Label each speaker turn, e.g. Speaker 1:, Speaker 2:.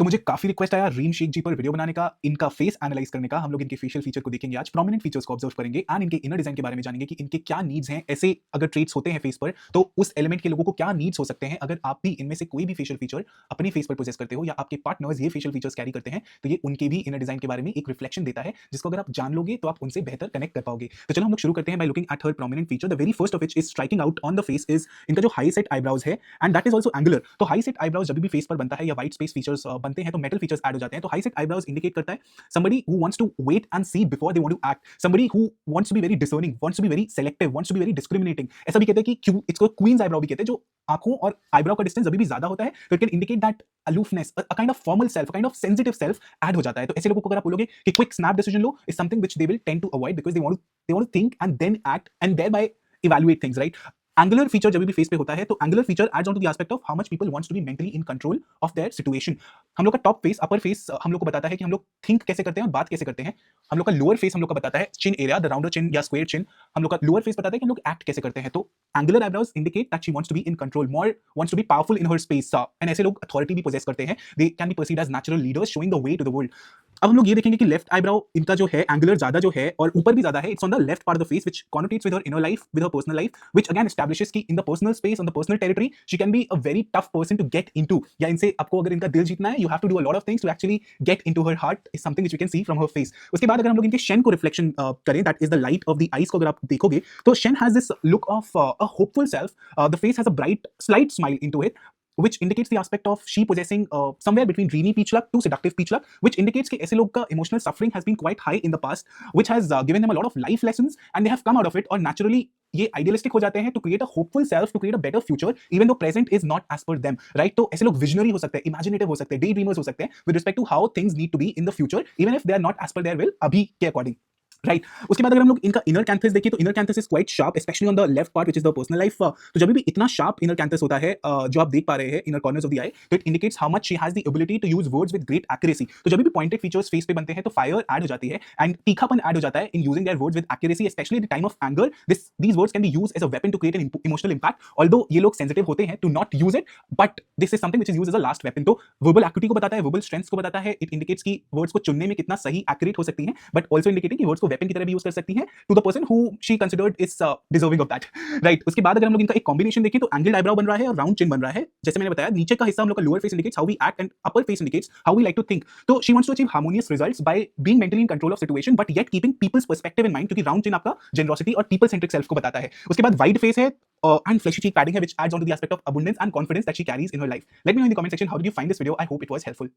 Speaker 1: मुझे काफ़ी रिक्वेस्ट आया रीम शेख जी पर वीडियो बनाने का, इनका फेस एनालाइज करने का। हम लोग इनके फेशियल फीचर को देखेंगे आज, प्रोमिनेंट फीचर्स को ऑब्जर्व करेंगे एंड इनके इनर डिजाइन के बारे में जानेंगे कि इनके क्या नीड्स हैं। ऐसे अगर ट्रेट्स होते हैं फेस पर तो उस एलिमेंट के लोगों को क्या नीड्स हो सकते हैं। अगर आप भी इनमें से कोई भी फेशियल फीचर अपने फेस पर पोजेस करते हो या आपके पार्टनर्स ये फेशियल फीचर्स कैरी करते हैं तो ये उनके भी इनर डिजाइन के बारे में एक रिफ्लेक्शन देता है, जिसको अगर आप जान लोगे तो आप उनसे बेहतर कनेक्ट कर पाओगे। तो चलो हम लोग शुरू करते हैं by looking at her prominent feature. The very first of which is striking out on the face is इनका जो हाई सेट आईब्राउज है and that is also angular. तो हाई सेट आईब्राउज जब भी फेस पर बनता है या व्हाइट स्पेस फीचर्स बनते हैं तो मेटल फीचर्स ऐड हो जाते हैं। तो हाई सेट आईब्राउज इंडिकेट करता है somebody who wants to wait and see before they want to act, somebody who wants to be very discerning, wants to be very selective, wants to be very discriminating। ऐसा भी कहते हैं कि इसको queen's eyebrow भी कहते हैं, जो आंखों और आईब्राउ का डिस्टेंस अभी भी ज्यादा होता है तो it can indicate that aloofness, a kind of formal self, kind of sensitive self add हो जाता है। तो ऐसे लोगों को अगर आप बोलोगे कि क्विक स्नैप डिसीजन लो is something which they will tend to avoid because they want to think and then act and thereby evaluate things, right? Angular feature जब भी फेस पे होता है तो angular feature adds on to the aspect of how much people wants to be mentally in control of their situation. हम लोग का top face, अपर face हम लोग को बताता है कि हम लोग थिंक कैसे करते हैं और बात कैसे करते हैं। हम लोग का लोअर फेस हम लोग का बताता है चिन एरिया, द राउंडर चिन या स्क्वायर चिन। हम लोग का लोअर फेस बताता है कि हम लोग एक्ट कैसे करते हैं। तो angular eyebrows indicate that she wants to be in control, more wants to be powerful in her space and ऐसे लोग अथॉरिटी भी पोजेस करते हैं। They can be perceived as natural leaders showing the way to the world. अब हम लोग ये देखेंगे कि लेफ्ट आईब्राउ इनका जो है एंगुलर ज्यादा जो है और ऊपर भी ज्यादा है। It's on the left part of the face which connotates with her inner life, with her personal life, which again establishes कि in the personal space, on the personal territory she can be a very tough person to get into. या इनसे आपको अगर इनका दिल जीतना है, you have to do a lot of things to actually get into her heart, is something which we can see from her face. उसके बाद अगर हम लोग इनके शेन को रिफ्लेक्शन करें, that is the light of the eyes को अगर आप देखोगे तो Shane has this look of a hopeful self, the face has a bright slight smile into it, which indicates the aspect of she possessing somewhere between dreamy peach luck to seductive peach luck, which indicates कि ऐसे लोग का emotional suffering has been quite high in the past, which has given them a lot of life lessons and they have come out of it, और naturally ये idealistic हो जाते हैं to create a hopeful self, to create a better future even though present is not as per them, right? तो ऐसे लोग visionary हो सकते हैं, imaginative हो सकते हैं, daydreamers हो सकते हैं with respect to how things need to be in the future even if they are not as per their will अभी के according, राइट उसके बाद अगर हम लोग इनका इनर कैंथस देखिए तो inner canthus is quite sharp, specially on the left part which is the personal life. तो जब भी इतना शार्प इनर कैंथस होता है जो आप देख पा रहे हैं inner corners of the eye, तो it indicates how much she has the ability to use words with great accuracy. तो जब भी पॉइंटेड फीचर्स फेस पे बनते हैं तो फायर ऐड हो जाती है एंड तीखापन ऐड हो जाता है in using their words with accuracy, especially at the time of anger. These words can be used as a weapon to create an emotional impact, although ये लोग सेंसिटिव होते हैं to not use it, but this is something which is used as a last weapon. तो verbal acuity को बताता है, verbal strength को बताता है, इट इंडिकेट्स कि वर्ड्स को चुनने में कितना सही एक्यूरेट हो सकती है, बट ऑल्सो इंडिकेटिंग कि वर्ड्स को वेपन की तरह भी यूज कर सकती है to the person who she considered is deserving of that, right? उसके बाद अगर हम लोग इनका एक कॉम्बिनेशन देखें तो एंगल्ड आईब्राउ बन रहा है और राउंड चिन बन रहा है। जैसे मैंने बताया नीचे का हिस्सा हम लोग का lower face indicates how we act and upper face indicates how we like to think. तो she wants to achieve harmonious results by being mentally in control of situation but yet keeping people's perspective in mind, क्योंकि round chin आपका generosity और people centric self को बताता है। उसके बाद wide face है and fleshy cheek padding है which adds on to the aspect of abundance and confidence that she carries in her life. Let me know in the comment section how did you find this video. I hope it was helpful.